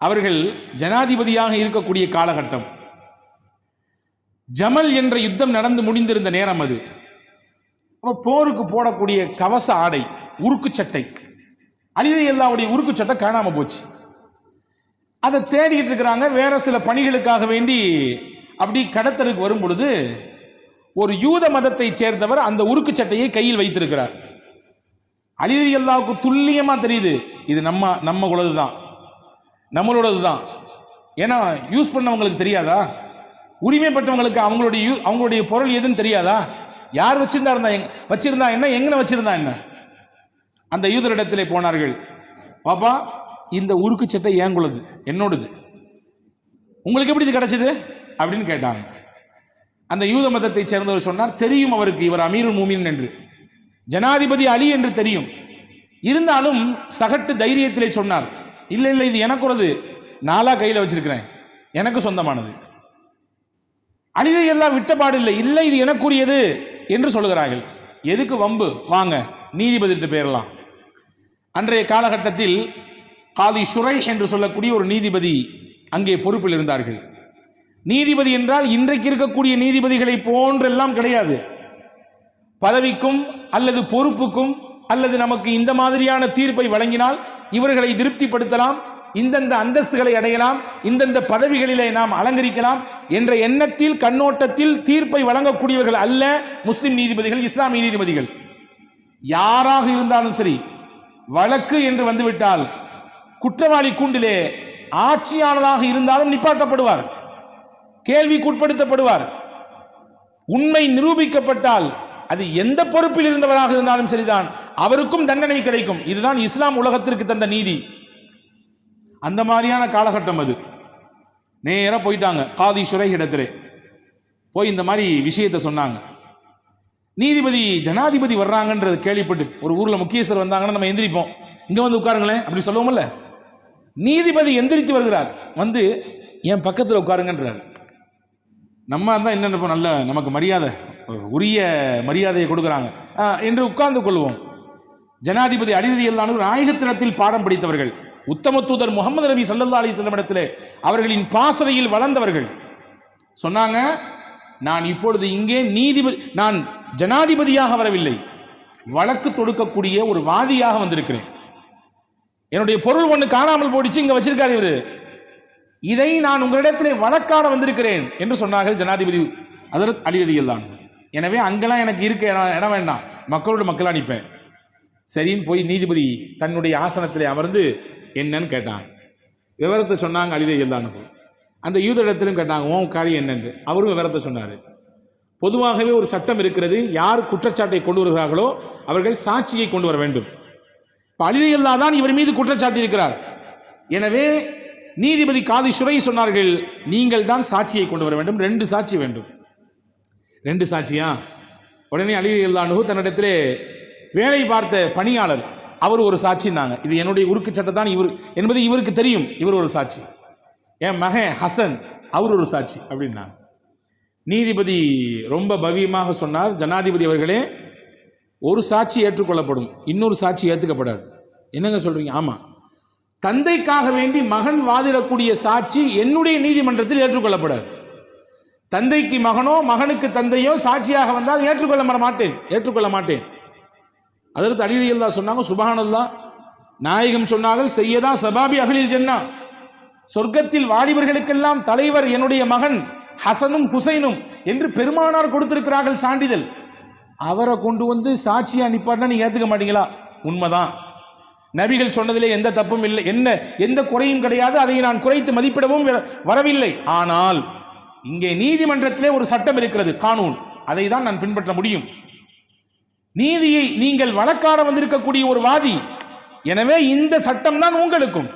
அவர்கள் ஜனாதிபதியாக இருக்கக்கூடிய காலகட்டம், ஜமல் என்ற யுத்தம் நடந்து முடிந்திருந்த நேரம் அது. போருக்கு போடக்கூடிய கவச ஆடை, உருக்கு சட்டை, அலி ரலியல்லாஹுடைய உருக்கு சட்டை காணாம போச்சு. அதை தேடிட்டு இருக்கிறாங்க. வேற சில பணிகளுக்காக வேண்டி அப்படி கடத்தலுக்கு வரும் பொழுது ஒரு யூத மதத்தை சேர்ந்தவர் அந்த உருக்கு சட்டையை கையில் வைத்திருக்கிறார். அலி ரலியல்லாஹுக்கு துல்லியமா தெரியுது, இது நம்மளோடது தான். ஏன்னா யூஸ் பண்ணவங்களுக்கு தெரியாதா, உரிமைப்பட்டவங்களுக்கு அவங்களுடைய பொருள் எதுன்னு தெரியாதா, யார் வச்சிருந்தா என்ன, எங்க வச்சிருந்தா என்ன. அந்த யூதரிடத்திலே போனார்கள், பாப்பா இந்த உருக்கு சட்டை ஏங்குள்ளது, என்னோடது, உங்களுக்கு எப்படி இது கிடைச்சது அப்படின்னு கேட்டாங்க. அந்த யூத மதத்தை சேர்ந்தவர் சொன்னார், தெரியும் அவருக்கு இவர் அமீருல் மூமின் என்று, ஜனாதிபதி அலி என்று தெரியும். இருந்தாலும் சகட்டு தைரியத்திலே சொன்னார், இல்லை இது எனக்குறது, நாளா கையில் வச்சிருக்கிறேன், எனக்கு சொந்தமானது. அலிதை எல்லாம் விட்டபாடு இல்லை, இது எனக்குரியது என்று சொல்லுகிறார்கள். எதுக்கு வம்பு, வாங்க நீதிபதிட்டு பேரலாம். அன்றைய காலகட்டத்தில் காதி ஷுரை என்று சொல்லக்கூடிய ஒரு நீதிபதி அங்கே பொறுப்பில் இருந்தார்கள். நீதிபதி என்றால் இன்றைக்கு இருக்கக்கூடிய நீதிபதிகளை போன்றெல்லாம் கிடையாது. பதவிக்கும் அல்லது பொறுப்புக்கும் அல்லது நமக்கு இந்த மாதிரியான தீர்ப்பை வழங்கினால் இவர்களை திருப்திப்படுத்தலாம், இந்தந்த அந்தஸ்துகளை அடையலாம், இந்தந்த பதவிகளிலே நாம் அலங்கரிக்கலாம் என்ற எண்ணத்தில் கண்ணோட்டத்தில் தீர்ப்பை வழங்கக்கூடியவர்கள் அல்ல முஸ்லிம் நீதிபதிகள், இஸ்லாமிய நீதிபதிகள். யாராக இருந்தாலும் சரி, வழக்கு என்று வந்துவிட்டால் குற்றவாளி கூண்டிலே ஆட்சியாளராக இருந்தாலும் நிப்பாட்டப்படுவார், கேள்விக்குட்படுத்தப்படுவார். உண்மை நிரூபிக்கப்பட்டால் அது எந்த பொறுப்பில் இருந்தவராக இருந்தாலும் சரிதான், அவருக்கும் தண்டனை கிடைக்கும். இதுதான் இஸ்லாம் உலகத்திற்கு தந்த நீதி. அந்த மாதிரியான காலகட்டம் அது. நேராக போயிட்டாங்க காதி ஷுரைஹ் இடத்துல போய் இந்த மாதிரி விஷயத்தை சொன்னாங்க. நீதிபதி ஜனாதிபதி வர்றாங்கன்றது கேள்விப்பட்டு, ஒரு ஊரில் முக்கியஸ்தர் வந்தாங்கன்னா நம்ம எந்திரிப்போம், இங்கே வந்து உட்காருங்களேன் அப்படி சொல்லுவோம்ல. நீதிபதி எந்திரித்து வருகிறார், வந்து என் பக்கத்தில் உட்காருங்கன்றார். நம்ம தான் என்ன நினைப்போம், நல்ல நமக்கு மரியாதை, உரிய மரியாதையை கொடுக்குறாங்க என்று உட்கார்ந்து கொள்வோம். ஜனாதிபதி அலி ரலியல்லாஹு அன்ஹு நாயகத்தினத்தில் பாடம் படித்தவர்கள், உத்தம தூதர் முகமது நபி ஸல்லல்லாஹு அலைஹி வஸல்லம் இடத்திலே அவர்களின் பாசறையில் வளர்ந்தவர்கள். சொன்னாங்க, நான் இப்பொழுது இங்கே நான் ஜனாதிபதியாக வரவில்லை, வழக்கு தொடுக்கக்கூடிய ஒரு வாதியாக வந்திருக்கிறேன். என்னுடைய பொருள் ஒன்று காணாமல் போயிடுச்சு, இங்க வச்சிருக்காரு இவரு, இதை நான் உங்களிடத்திலே வழக்காட வந்திருக்கிறேன் என்று சொன்னார்கள் ஜனாதிபதி ஹஜ்ரத் அலி ரலியல்லாஹு அன்ஹு. எனவே அங்கெல்லாம் எனக்கு இருக்க இடம் வேண்டாம், மக்களோட மக்கள் அனுப்பேன். சரின்னு போய் நீதிபதி தன்னுடைய ஆசனத்திலே அமர்ந்து என்னன்னு கேட்டாங்க. விவரத்தை சொன்னாங்க அலி ரலியல்லாஹு அன்ஹு. அந்த யூதரிடத்திலும் கேட்டாங்க, உன் காரியம் என்னென்று. அவரும் விவரத்தை சொன்னார். பொதுவாகவே ஒரு சட்டம் இருக்கிறது, யார் குற்றச்சாட்டை கொண்டு வருகிறார்களோ அவர்கள் சாட்சியை கொண்டு வர வேண்டும். அலி ரலியல்லாஹு தான் இவர் மீது குற்றச்சாட்டி இருக்கிறார். எனவே நீதிபதி காதி ஷுரைஹ் சொன்னார்கள், நீங்கள் தான் சாட்சியை கொண்டு வர வேண்டும், 2 சாட்சி வேண்டும். 2 சாட்சியா? உடனே அலி ரலியல்லாஹு அன்ஹு தன்னிடத்திலே வேலை பார்த்த பணியாளர், அவர் ஒரு சாட்சினாங்க. இது என்னுடைய உருக்கு சட்டம் தான் இவர் என்பது இவருக்கு தெரியும், இவர் ஒரு சாட்சி. என் மகன் ஹசன், அவர் ஒரு சாட்சி அப்படின்னா. நீதிபதி ரொம்ப பவ்யமாக சொன்னார், ஜனாதிபதி அவர்களே, ஒரு சாட்சி ஏற்றுக்கொள்ளப்படும், இன்னொரு சாட்சி ஏற்றுக்கப்படாது. என்னங்க சொல்றீங்க? ஆமா, தந்தைக்காக வேண்டி மகன் வாதிடக்கூடிய சாட்சி என்னுடைய நீதிமன்றத்தில் ஏற்றுக்கொள்ளப்படாது. தந்தைக்கு மகனோ மகனுக்கு தந்தையோ சாட்சியாக வந்தால் ஏற்றுக்கொள்ள மாட்டேன். அதற்கு அலி ரலியல்லாஹு சொன்னாங்க, சுப்ஹானல்லாஹ், நாயகம் சொன்னார்கள், சையதா ஸபாபி அஹ்லில் ஜன்னா, சொர்க்கத்தில் வாலிபர்களுக்கெல்லாம் தலைவர் என்னுடைய மகன் ஹசனும் ஹுசைனும் என்று பெருமானார் கொடுத்திருக்கிறார்கள் சான்றிதழ். அவரை கொண்டு வந்து சாட்சியா நிப்பாட்டினா நீங்க ஏத்துக்க மாட்டீங்களா? உண்மைதான், நபிகள் சொன்னதிலே எந்த தப்பும் இல்லை, எந்த குறையும் கிடையாது, அதை நான் குறைத்து மதிப்பிடவும் வரவில்லை. ஆனால் இங்கே நீதிமன்றத்திலே ஒரு சட்டம் இருக்கிறது, கானூன், அதை தான் நான் பின்பற்ற முடியும். நீதியை நீங்கள் வழக்காட வந்திருக்கக்கூடிய ஒரு வாதி, எனவே இந்த சட்டம் தான் உங்களுக்கும்.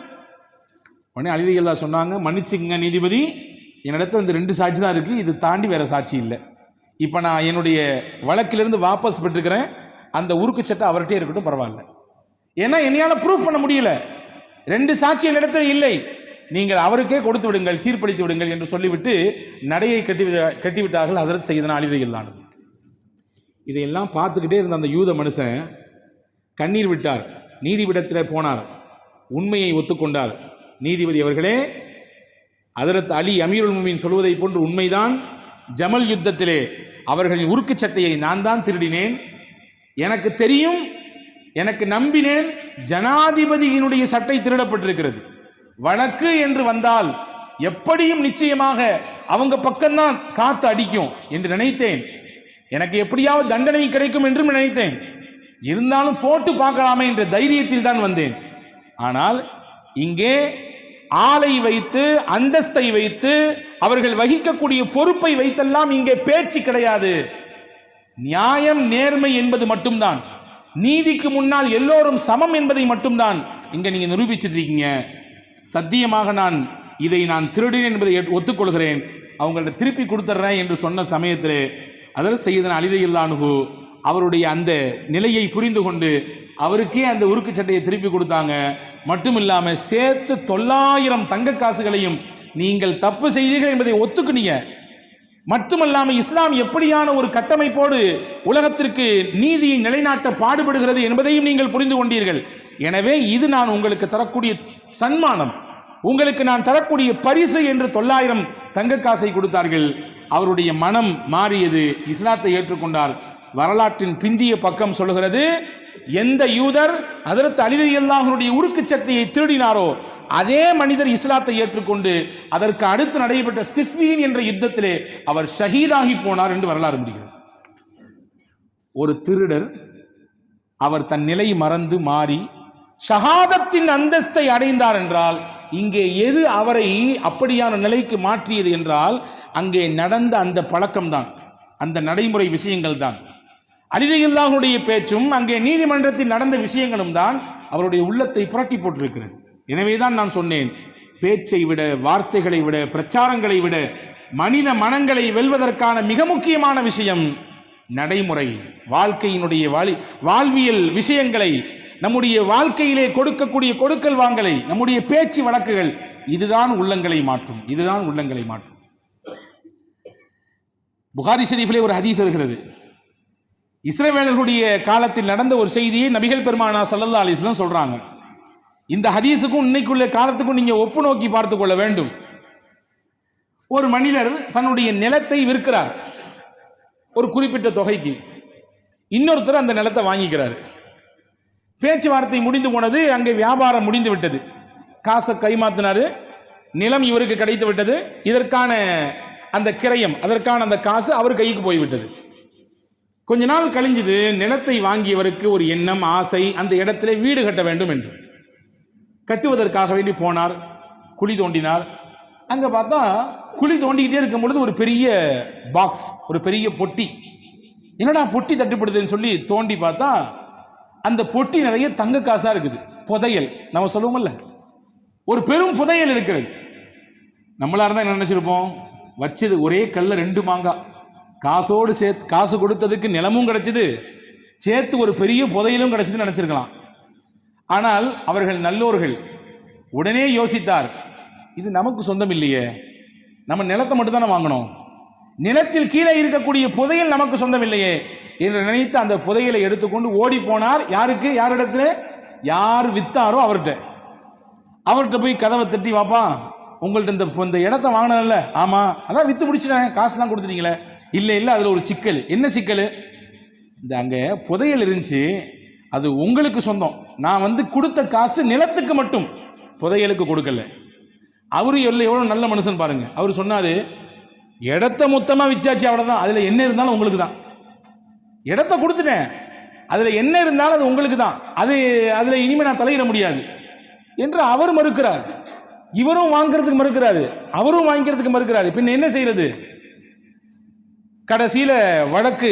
உடனே அலி ரலியல்லாஹு சொன்னாங்க, மன்னிச்சுங்க நீதிபதி, என்னிடத்துல இந்த 2 சாட்சி தான் இருக்கு, இது தாண்டி வேற சாட்சி இல்லை. இப்போ நான் என்னுடைய வழக்கிலிருந்து வாபஸ் பெற்றுக்கிறேன், அந்த உருக்கு சட்டை அவர்கிட்டே இருக்கட்டும், பரவாயில்ல. ஏன்னா என்னால் ப்ரூஃப் பண்ண முடியல, 2 சாட்சி என்னிடத்துல இல்லை, நீங்கள் அவருக்கே கொடுத்து விடுங்கள், தீர்ப்பளித்து விடுங்கள் என்று சொல்லிவிட்டு நடையை கட்டிவிட்டார்கள் ஹஜ்ரத் சையதுனா அலி ரலியல்லாஹு அன்ஹு. இதையெல்லாம் பார்த்துக்கிட்டே இருந்த அந்த யூத மனுஷன் கண்ணீர் விட்டார். நீதிபதியிடத்தில் போனார், உண்மையை ஒத்துக்கொண்டார். நீதிபதி அவர்களே, ஹஜ்ரத் அலி அமீருல் முஃமினீன் சொல்வதை போன்று உண்மைதான், ஜமல் யுத்தத்திலே அவர்களின் உருக்கு சட்டையை நான் தான் திருடினேன், எனக்கு தெரியும், எனக்கு நம்பினேன், ஜனாதிபதியினுடைய சட்டை திருடப்பட்டிருக்கிறது. வழக்கு என்று வந்தால் எப்படியும் நிச்சயமாக அவங்க பக்கம்தான் காத்து அடிக்கும் என்று நினைத்தேன், எனக்கு எப்படியாவது தண்டனை கிடைக்கும் என்றும் நினைத்தேன். இருந்தாலும் போட்டு பார்க்கலாமே என்ற தைரியத்தில் தான் வந்தேன். ஆனால் இங்கே ஆளை வைத்து, அந்தஸ்தை வைத்து, அவர்கள் வகிக்கக்கூடிய பொறுப்பை வைத்தெல்லாம் இங்கே பேச்சு கிடையாது. நியாயம் நேர்மை என்பது மட்டும்தான், நீதிக்கு முன்னால் எல்லோரும் சமம் என்பதை மட்டும்தான் இங்க நீங்க நிரூபிச்சிருக்கீங்க. சத்தியமாக நான் திருடினேன் என்பதை ஒத்துக்கொள்கிறேன், அவங்கள்ட்ட திருப்பி கொடுத்துட்றேன் என்று சொன்ன சமயத்திலே அதற்கு சையதுனா அலி ரலியல்லாஹு அன்ஹு அவருடைய அந்த நிலையை புரிந்து கொண்டு அவருக்கே அந்த உருக்கு சட்டையை திருப்பி கொடுத்தாங்க. மட்டுமில்லாமல் சேர்த்து 900 தங்க காசுகளையும் நீங்கள் தப்பு செய்தீர்கள் என்பதை ஒத்துக்குனீங்க. மட்டுமல்லாமல் இஸ்லாம் எப்படியான ஒரு கட்டமைப்போடு உலகத்திற்கு நீதியை நிலைநாட்ட பாடுபடுகிறது என்பதையும் நீங்கள் புரிந்து கொண்டீர்கள். எனவே இது நான் உங்களுக்கு தரக்கூடிய சன்மானம், உங்களுக்கு நான் தரக்கூடிய பரிசு என்று 900 தங்க காசை கொடுத்தார்கள். அவருடைய மனம் மாறியது, இஸ்லாத்தை ஏற்றுக்கொண்டார். வரலாற்றின் பிந்திய பக்கம் சொல்கிறது, எந்த யூதர் ஹஜ்ரத் அலி ரலியல்லாஹு அன்ஹுடைய உருக்கு சட்டையை திருடினாரோ அதே மனிதர் இஸ்லாத்தை ஏற்றுக்கொண்டு அதற்கு அடுத்து நடைபெற்ற சிஃபீன் என்ற யுத்தத்திலே அவர் ஷஹீதாகி போனார் என்று வரலாறு முடிகிறது. ஒரு திருடர் அவர் தன் நிலை மறந்து மாறி ஷஹாதத்தின் அந்தஸ்தை அடைந்தார் என்றால் இங்கே எது அவரை அப்படியான நிலைக்கு மாற்றியது என்றால் அங்கே நடந்த அந்த பழக்கம்தான், அந்த நடைமுறை விஷயங்கள் தான். அலி ரலியல்லாஹுடைய பேச்சும் அங்கே நீதிமன்றத்தில் நடந்த விஷயங்களும் தான் அவருடைய உள்ளத்தை புரட்டி போட்டிருக்கிறது. எனவேதான் நான் சொன்னேன், பேச்சை விட, வார்த்தைகளை விட, பிரச்சாரங்களை விட மனித மனங்களை வெல்வதற்கான மிக முக்கியமான விஷயம் நடைமுறை, வாழ்க்கையினுடைய வாழ்வியல் விஷயங்களை, நம்முடைய வாழ்க்கையிலே கொடுக்கக்கூடிய கொடுக்கல் வாங்கலை, நம்முடைய பேச்சு வழக்குகள், இதுதான் உள்ளங்களை மாற்றும், இதுதான் உள்ளங்களை மாற்றும். புகாரி ஷரீஃபிலே ஒரு ஹதீஸ் வருகிறது. இஸ்ரவேலர்களுடைய காலத்தில் நடந்த ஒரு செய்தியை நபிகள் பெருமானா ஸல்லல்லாஹு அலைஹி வஸல்லம் சொல்றாங்க. இந்த ஹதீஸுக்கும் இன்னைக்குள்ள காலத்துக்கும் நீங்க ஒப்பு நோக்கி பார்த்து கொள்ள வேண்டும். ஒரு மனிதர் தன்னுடைய நிலத்தை விற்கிறார் ஒரு குறிப்பிட்ட தொகைக்கு, இன்னொருத்தர் அந்த நிலத்தை வாங்கிக்கிறார். பேச்சுவார்த்தை முடிந்து போனது, அங்கே வியாபாரம் முடிந்து விட்டது, காசை கைமாத்தினாரு, நிலம் இவருக்கு கிடைத்து விட்டது, இதற்கான அந்த கிரயம், அதற்கான அந்த காசு அவர் கைக்கு போய்விட்டது. கொஞ்ச நாள் கழிஞ்சது, நிலத்தை வாங்கியவருக்கு ஒரு எண்ணம், ஆசை, அந்த இடத்துல வீடு கட்ட வேண்டும் என்று. கட்டுவதற்காக வேண்டி போனார், குழி தோண்டினார். அங்கே பார்த்தா குழி தோண்டிக்கிட்டே இருக்கும் பொழுது ஒரு பெரிய பாக்ஸ், ஒரு பெரிய பொட்டி. என்னடா பொட்டி தட்டுப்படுதுன்னு சொல்லி தோண்டி பார்த்தா அந்த பொட்டி நிறைய தங்க காசா இருக்குது, புதையல். நம்ம சொல்லுவோம்ல, ஒரு பெரும் புதையல் இருக்கிறது. நம்மளா இருந்தா என்ன நினைச்சிருப்போம், வச்சது ஒரே கல்ல 2 மாங்காய், காசோடு சேர்த்து, காசு கொடுத்ததுக்கு நிலமும் கிடைச்சது, சேர்த்து ஒரு பெரிய புதையலும் கிடைச்சதுன்னு நினைச்சிருக்கலாம். ஆனால் அவர்கள் நல்லோர்கள் உடனே யோசித்தார், இது நமக்கு சொந்தம் இல்லையே, நம்ம நிலத்தை மட்டும் தானே வாங்கணும், நிலத்தில் கீழே இருக்கக்கூடிய புதையல் நமக்கு சொந்தம் இல்லையே என்று நினைத்து அந்த புதையலை எடுத்துக்கொண்டு ஓடி போனார். யாருக்கு, யாரிடத்துல, யார் வித்தாரோ அவர்கிட்ட போய் கதவை தட்டி, வாப்பா உங்கள்ட்ட இந்த இடத்த வாங்கினல, ஆமா அதான் வித்து முடிச்சிட்டேன், காசுலாம் கொடுத்துட்டீங்களே. இல்லை அதுல ஒரு சிக்கல். என்ன சிக்கல், இந்த அங்க புதையல் இருந்துச்சு, அது உங்களுக்கு சொந்தம், நான் கொடுத்த காசு நிலத்துக்கு மட்டும், புதையலுக்கு கொடுக்கல. அவரு எவ்வளவு நல்ல மனுஷன் பாருங்க. அவர் சொன்னாரு, இடத்த மொத்தமா விச்சாச்சு, அவ்வளவுதான், அதுல என்ன இருந்தாலும் உங்களுக்கு தான், இடத்த கொடுத்துட்டேன், அதுல என்ன இருந்தாலும் அது உங்களுக்கு தான், அதுல இனிமே நான் தலையிட முடியாது என்று அவர் மறுக்கிறார். இவரும் வாங்கிறதுக்கு மறுக்கிறாரு, அவரும் வாங்கிக்கிறதுக்கு மறுக்கிறாரு. பின்ன என்ன செய்யறது? கடைசியில வழக்கு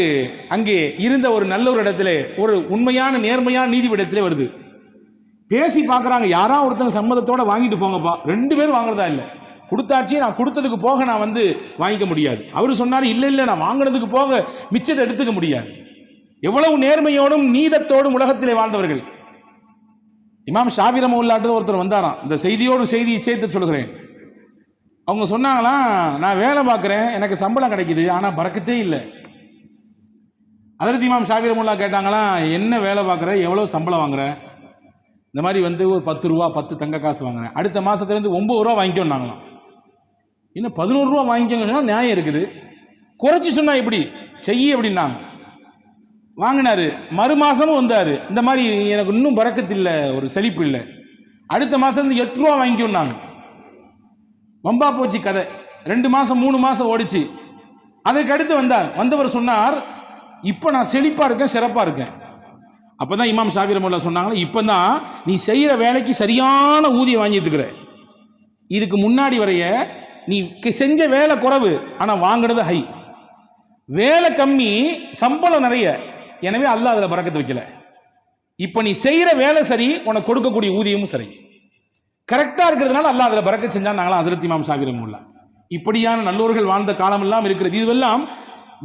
அங்கே இருந்த ஒரு நல்ல ஒரு இடத்துல, ஒரு உண்மையான நேர்மையான நீதிபதியிடத்திலே வருது. பேசி பார்க்குறாங்க, யாரா ஒருத்தங்க சம்மதத்தோட வாங்கிட்டு போங்கப்பா. 2 பேரும் வாங்குறதா இல்லை, கொடுத்தாச்சு, நான் கொடுத்ததுக்கு போக நான் வாங்கிக்க முடியாது. அவரு சொன்னார், இல்லை நான் வாங்கினதுக்கு போக மிச்சத்தை எடுத்துக்க முடியாது. எவ்வளவு நேர்மையோடும் நீதத்தோடும் உலகத்திலே வாழ்ந்தவர்கள். இமாம் ஷாஃபி ரஹ்மத்துல்லாஹி ஒருத்தர் வந்தாராம், இந்த செய்தியை சேர்த்து சொல்கிறேன். அவங்க சொன்னாங்களாம், நான் வேலை பார்க்குறேன், எனக்கு சம்பளம் கிடைக்குது, ஆனால் பறக்கத்தே இல்லை. ஹஜ்ரத் இமாம் ஷாஃபி ரஹ்மத்துல்லாஹி கேட்டாங்களாம், என்ன வேலை பார்க்குற, எவ்வளோ சம்பளம் வாங்குற? இந்த மாதிரி ஒரு 10 ரூபா, 10 தங்க காசு வாங்குறேன், அடுத்த மாதத்துலேருந்து 9 ரூபா வாங்கிக்கோன்னாங்களாம். இன்னும் 11 ரூபா வாங்கிக்கோங்கன்னா நியாயம் இருக்குது, குறைச்சி சொன்னா எப்படி செய்ய அப்படின்னாங்க. வாங்கினாரு, மறு மாதமும் வந்தார், இந்த மாதிரி எனக்கு இன்னும் பறக்கத்து இல்லை, ஒரு செழிப்பு இல்லை, அடுத்த மாதம் 8 ரூபா வாங்கிக்கோன்னாங்க. வம்பா போச்சு கதை. 2 மாதம் 3 மாதம் ஓடிச்சு. அதற்கு அடுத்து வந்தவர் சொன்னார், இப்போ நான் செழிப்பாக இருக்கேன், சிறப்பாக இருக்கேன். அப்போ தான் இமாம் ஷாஃபி ரஹ்மத்துல்லாஹி சொன்னாங்களா, இப்போ தான் நீ செய்கிற வேலைக்கு சரியான ஊதியம் வாங்கிட்டு இருக்கிற, இதுக்கு முன்னாடி வரைய நீ செஞ்ச வேலை குறைவு, ஆனால் வாங்கினது ஹை, வேலை கம்மி, சம்பளம் நிறைய, எனவே அல்லாஹ் அதில் பறக்கத்து வைக்கல. இப்போ நீ செய்கிற வேலை சரி, உனக்கு கொடுக்கக்கூடிய ஊதியமும் சரி, கரெக்டாக இருக்கிறதுனால அல்லாஹ் அதில் பறக்கத்து செஞ்சான். நாங்களாம் ஹஜ்ரத் இமாம் ஷாஃபி ரஹ்மத்துல்லாஹி. இப்படியான நல்லோர்கள் வாழ்ந்த காலம் எல்லாம் இருக்கிறது. இதுவெல்லாம்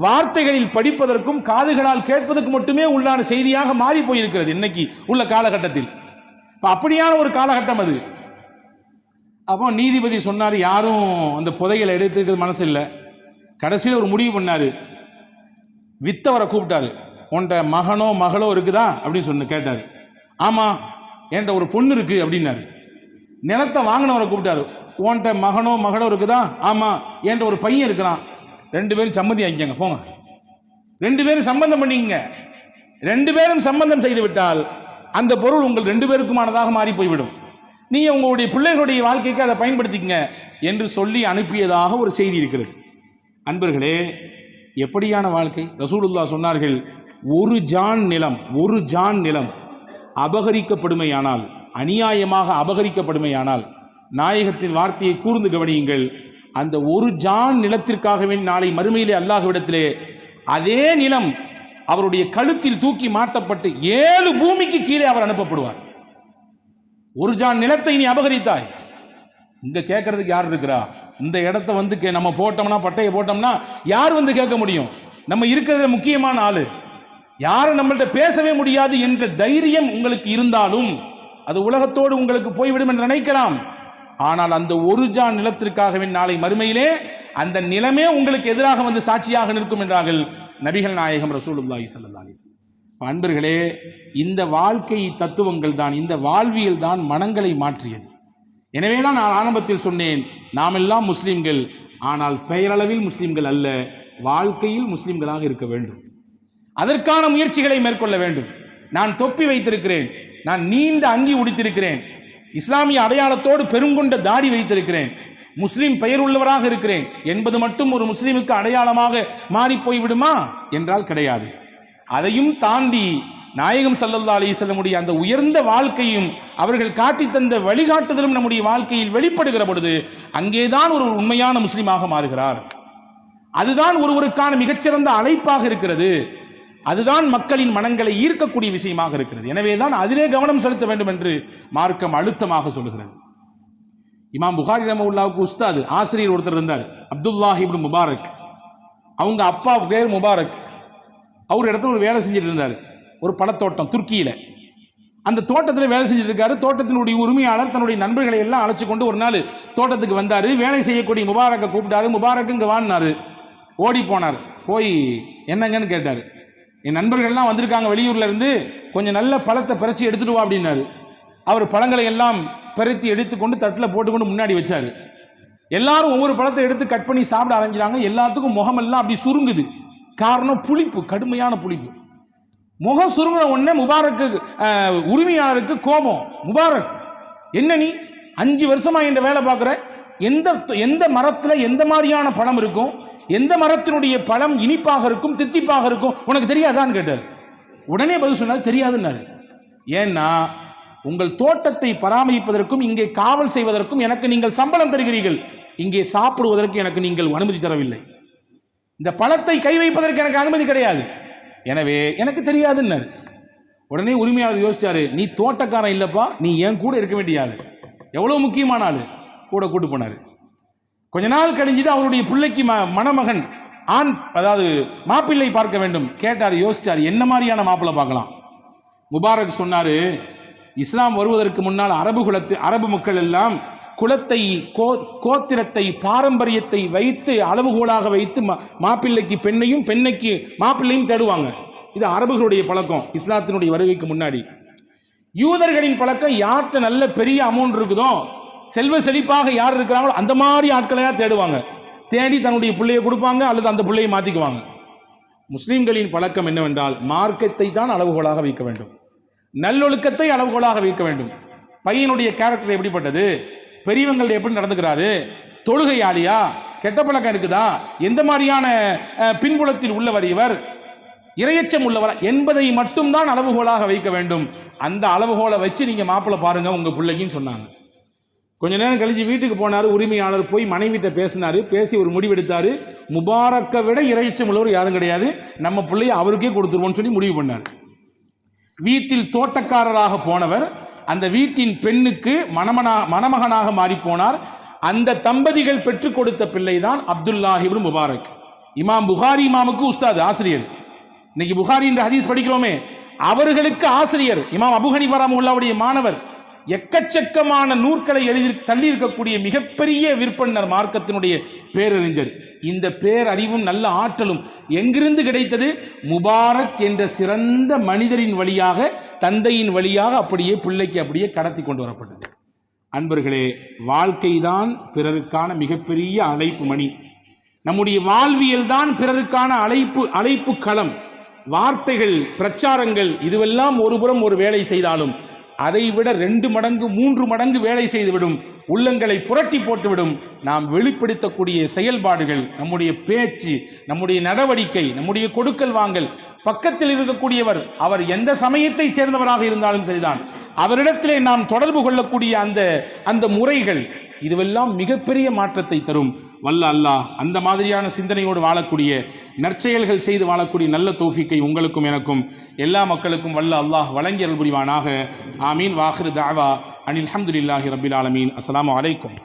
வார்த்தைகளில் படிப்பதற்கும் காதுகளால் கேட்பதற்கு மட்டுமே உள்ளான செய்தியாக மாறி போயிருக்கிறது இன்னைக்கு உள்ள காலகட்டத்தில். அப்படியான ஒரு காலகட்டம் அது. அப்போ நீதிபதி சொன்னார், யாரும் அந்த புதையலை எடுத்துக்கிறது மனசு இல்லை. கடைசியில் ஒரு முடிவு பண்ணாரு, வித்தவரை கூப்பிட்டாரு, உன்ட மகனோ மகளோ இருக்குதா அப்படின்னு கேட்டாரு. ஆமா, என்கிட்ட ஒரு பொண்ணு இருக்கு அப்படின்னாரு. நிலத்தை வாங்கினவரை கூப்பிட்டாரு, உன்ட மகனோ மகளோ இருக்குதா? ஆமா, என்கிட்ட ஒரு பையன் இருக்கிறான், 2 பேரும் சம்மதி ஆகிக்கங்க, போங்க, 2 பேரும் சம்பந்தம் பண்ணிக்கங்க. 2 பேரும் சம்பந்தம் செய்து விட்டால் அந்த பொருள் உங்கள் 2 பேருக்குமானதாக மாறி போய்விடும், நீங்க உங்களுடைய பிள்ளைகளுடைய வாழ்க்கைக்கு அதை பயன்படுத்திக்கங்க என்று சொல்லி அனுப்பியதாக ஒரு செய்தி இருக்கிறது. அன்பர்களே, எப்படியான வாழ்க்கை? ரசூலுல்லாஹ் சொன்னார்கள், ஒரு ஜான் நிலம் அபகரிக்கப்படுமையானால், அநியாயமாக அபகரிக்கப்படுமையானால் நாயகத்தின் வார்த்தையை கூர்ந்து கவனியுங்கள். அந்த ஒரு ஜான் நிலத்திற்காகவே நாளை மறுமையிலே அல்லாஹ்விடத்திலே அதே நிலம் அவருடைய கழுத்தில் தூக்கி மாட்டப்பட்டு 7 பூமிக்கு கீழே அவர் அனுப்பப்படுவார். ஒரு ஜான் நிலத்தை நீ அபகரித்தாய். இங்க கேட்கறதுக்கு யார் இருக்கிறா? இந்த இடத்த வந்து நம்ம போட்டோம்னா, பட்டையை போட்டோம்னா யார் வந்து கேட்க முடியும்? நம்ம இருக்கிறது முக்கியமான ஆளு, யாரும் நம்மள்ட்ட பேசவே முடியாது என்ற தைரியம் உங்களுக்கு இருந்தாலும் அது உலகத்தோடு உங்களுக்கு போய்விடும் என்று நினைக்கலாம். ஆனால் அந்த ஒரு ஜான் நிலத்திற்காகவே நாளை மறுமையிலே அந்த நிலமே உங்களுக்கு எதிராக வந்து சாட்சியாக நிற்கும் என்றார்கள் நபிகள் நாயகம் ரசூலுல்லாஹி ஸல்லல்லாஹு அலைஹி வஸல்லம். அன்பர்களே, இந்த வாழ்க்கை தத்துவங்கள் தான், இந்த வாழ்வியல் தான் மனங்களை மாற்றியது. எனவே தான் நான் ஆரம்பத்தில் சொன்னேன், நாம் எல்லாம் முஸ்லிம்கள், ஆனால் பெயரளவில் முஸ்லிம்கள் அல்ல, வாழ்க்கையில் முஸ்லிம்களாக இருக்க வேண்டும். அதற்கான முயற்சிகளை மேற்கொள்ள வேண்டும். நான் தொப்பி வைத்திருக்கிறேன், நான் நீண்ட அங்கி உடுத்திருக்கிறேன், இஸ்லாமிய அடையாளத்தோடு பெருங்கொண்ட தாடி வைத்திருக்கிறேன், முஸ்லிம் பெயர் உள்ளவராக இருக்கிறேன் என்பது மட்டும் ஒரு முஸ்லிமுக்கு அடையாளமாக மாறி போய்விடுமா என்றால் கிடையாது. அதையும் தாண்டி நாயகம் ஸல்லல்லாஹு அலைஹி வஸல்லமுடைய அந்த உயர்ந்த வாழ்க்கையும் அவர்கள் காட்டி தந்த வழிகாட்டுதலும் நம்முடைய வாழ்க்கையில் வெளிப்படுகிற பொழுது அங்கேதான் ஒரு உண்மையான முஸ்லிமாக மாறுகிறார். அதுதான் ஒருவருக்கான மிகச்சிறந்த அழைப்பாக இருக்கிறது. அதுதான் மக்களின் மனங்களை ஈர்க்கக்கூடிய விஷயமாக இருக்கிறது. எனவேதான் அதிலே கவனம் செலுத்த வேண்டும் என்று மார்க்கம் அழுத்தமாக சொல்லுகிறது. இமாம் புகாரி ரஹ்மத்துல்லாஹிக்கு உஸ்தாது ஆசிரியர் ஒருத்தர் இருந்தார், அப்துல்லாஹ் இப்னு முபாரக். அவங்க அப்பா பேர் முபாரக். அவர் இடத்துல ஒரு வேலை செஞ்சுட்டு இருந்தார், ஒரு பழத்தோட்டம் துர்க்கியில். அந்த தோட்டத்தில் வேலை செஞ்சுட்டு இருக்காரு. தோட்டத்தினுடைய உரிமையாளர் தன்னுடைய நண்பர்களை எல்லாம் அழைச்சி கொண்டு ஒரு நாள் தோட்டத்துக்கு வந்தார். வேலை செய்யக்கூடிய முபாரக்கை கூப்பிட்டாரு. முபாரக் இங்கே வாங்கினார். ஓடி போனார். போய் என்னங்கன்னு கேட்டார். என் நண்பர்கள்லாம் வந்திருக்காங்க வெளியூர்ல இருந்து, கொஞ்சம் நல்ல பழத்தை பறிச்சு எடுத்துட்டு வா அப்படின்னாரு. அவர் பழங்களை எல்லாம் பறித்து எடுத்துக்கொண்டு தட்டில் போட்டுக்கொண்டு முன்னாடி வச்சாரு. எல்லாரும் ஒவ்வொரு பழத்தை எடுத்து கட் பண்ணி சாப்பிட ஆரம்பிச்சாங்க. எல்லாத்துக்கும் முகமெல்லாம் அப்படி சுருங்குது. காரணம் புளிப்பு, கடுமையான புளிப்பு. முகம் சுருங்கின உடனே முபாரக்கு உரிமையாளருக்கு கோபம். முபாரக், என்ன நீ 5 வருஷமா இந்த வேலை பார்க்குற, எந்த மரத்துல எந்த மாதிரியான பழம் இருக்கும், எந்த மரத்தினுடைய பழம் இனிப்பாக இருக்கும் தித்திப்பாக இருக்கும் உனக்கு தெரியாதான்னு கேட்டார். உடனே பதில் சொன்னார், தெரியாதுன்னாரு. ஏன்னா உங்கள் தோட்டத்தை பராமரிப்பதற்கும் இங்கே காவல் செய்வதற்கும் எனக்கு நீங்கள் சம்பளம் தருகிறீர்கள், இங்கே சாப்பிடுவதற்கு எனக்கு நீங்கள் அனுமதி தரவில்லை. இந்த பழத்தை கை வைப்பதற்கு எனக்கு அனுமதி கிடையாது, எனவே எனக்கு தெரியாதுன்னாரு. உடனே உரிமையாளர் யோசிச்சாரு, நீ தோட்டக்காரன் இல்லப்பா, நீ என் கூட இருக்க வேண்டிய ஆளு, எவ்வளவு முக்கியமான ஆளு, கூட கூட்டு போனாரு. கொஞ்ச நாள் கழிஞ்சது. அவருடைய பிள்ளைக்கு மணமகன் ஆண், அதாவது மாப்பிள்ளை பார்க்க வேண்டும் கேட்டார். யோசிச்சார், என்ன மாதிரியான மாப்பிள்ளை பார்க்கலாம். முபாரக் சொன்னாரு, இஸ்லாம் வருவதற்கு முன்னால் அரபு மக்கள் எல்லாம் குலத்தை, கோத்திரத்தை, பாரம்பரியத்தை வைத்து அளவுகோலாக வைத்து மாப்பிள்ளைக்கு பெண்ணையும் பெண்ணைக்கு மாப்பிள்ளையும் தேடுவாங்க. இது அரபுகளுடைய பழக்கம் இஸ்லாத்தினுடைய வருகைக்கு முன்னாடி. யூதர்களின் பழக்கம், யார்கிட்ட நல்ல பெரிய அமௌண்ட் இருக்குதோ, செல்வ செழிப்பாக யார் இருக்கிறாங்களோ அந்த மாதிரி ஆட்களையா தேடுவாங்க. தேடி தன்னுடைய பிள்ளையை கொடுப்பாங்க அல்லது அந்த பிள்ளையை மாற்றிக்குவாங்க. முஸ்லீம்களின் பழக்கம் என்னவென்றால் மார்க்கத்தை தான் அளவுகோலாக வைக்க வேண்டும், நல்லொழுக்கத்தை அளவுகோலாக வைக்க வேண்டும். பையனுடைய கேரக்டர் எப்படிப்பட்டது, பெரியவங்கள் எப்படி நடந்துக்கிறாரு, தொழுகையாளியா, கெட்ட பழக்கம் இருக்குதா, எந்த மாதிரியான பின்புலத்தில் உள்ளவர் இவர், இரையச்சம் உள்ளவர் என்பதை மட்டும்தான் அளவுகோலாக வைக்க வேண்டும். அந்த அளவுகோலை வச்சு நீங்க மாப்பிள்ளை பாருங்க உங்க பிள்ளைக்குன்னு சொன்னாங்க. கொஞ்ச நேரம் கழிச்சு வீட்டுக்கு போனார். உரிமையாளர் போய் மனைவிட்ட பேசினாரு. பேசி ஒரு முடிவெடுத்தாரு, முபாரக்கை விட இரையச்சம் உள்ளவர் யாரும் கிடையாது, நம்ம பிள்ளையை அவருக்கே கொடுத்துருவோம்னு சொல்லி முடிவு பண்ணார். வீட்டில் தோட்டக்காரராக போனவர் அந்த வீட்டின் பெண்ணுக்கு மணமகனாக மாறி போனார். அந்த தம்பதிகள் பெற்றுக் கொடுத்த பிள்ளை தான் அப்துல்லாஹ் இப்னு முபாரக். இமாம் புகாரி இமாமுக்கு உஸ்தாத், ஆசிரியர். இன்னைக்கு புகாரி என்ற ஹதீஸ் படிக்கிறோமே, அவர்களுக்கு ஆசிரியர். இமாம் அபூ ஹனீஃபா ரஹ்மத்துல்லாஹி மாணவர். எக்கச்சக்கமான நூற்களை எழுதி தள்ளி இருக்கக்கூடிய மிகப்பெரிய விற்பன்னர், மார்க்கத்தினுடைய பேரறிஞர். இந்த பேரறிவும் நல்ல ஆற்றலும் எங்கிருந்து கிடைத்தது? முபாரக் என்ற சிறந்த மனிதரின் வழியாக, தந்தையின் வழியாக அப்படியே பிள்ளைக்கு அப்படியே கடத்தி கொண்டு வரப்பட்டது. அன்பர்களே, வாழ்க்கைதான் பிறருக்கான மிகப்பெரிய அழைப்பு மணி. நம்முடைய வாழ்வியல் தான் பிறருக்கான அழைப்பு களம். வார்த்தைகள், பிரச்சாரங்கள் இதுவெல்லாம் ஒருபுறம் ஒரு வேலை செய்தாலும் அதைவிட 2 மடங்கு 3 மடங்கு வேலை செய்துவிடும், உள்ளங்களை புரட்டி போட்டுவிடும் நாம் வெளிப்படுத்தக்கூடிய செயல்பாடுகள், நம்முடைய பேச்சு, நம்முடைய நடவடிக்கை, நம்முடைய கொடுக்கல் வாங்கல். பக்கத்தில் இருக்கக்கூடியவர் அவர் எந்த சமயத்தை சேர்ந்தவராக இருந்தாலும் சரிதான், அவரிடத்திலே நாம் தொடர்பு கொள்ளக்கூடிய அந்த முறைகள், இதுவெல்லாம் மிகப்பெரிய மாற்றத்தை தரும். வல்ல அல்லாஹ் அந்த மாதிரியான சிந்தனையோடு வாழக்கூடிய, நற்செயல்கள் செய்து வாழக்கூடிய நல்ல தௌஃபீக்கை உங்களுக்கும் எனக்கும் எல்லா மக்களுக்கும் வல்ல அல்லாஹ் வழங்கி அருள் புரிவானாக. ஆமீன். வாஹிரு தஅவா அனில் ஹம்துலில்லாஹி ரப்பில் ஆலமீன். அஸ்ஸலாமு அலைக்கும்.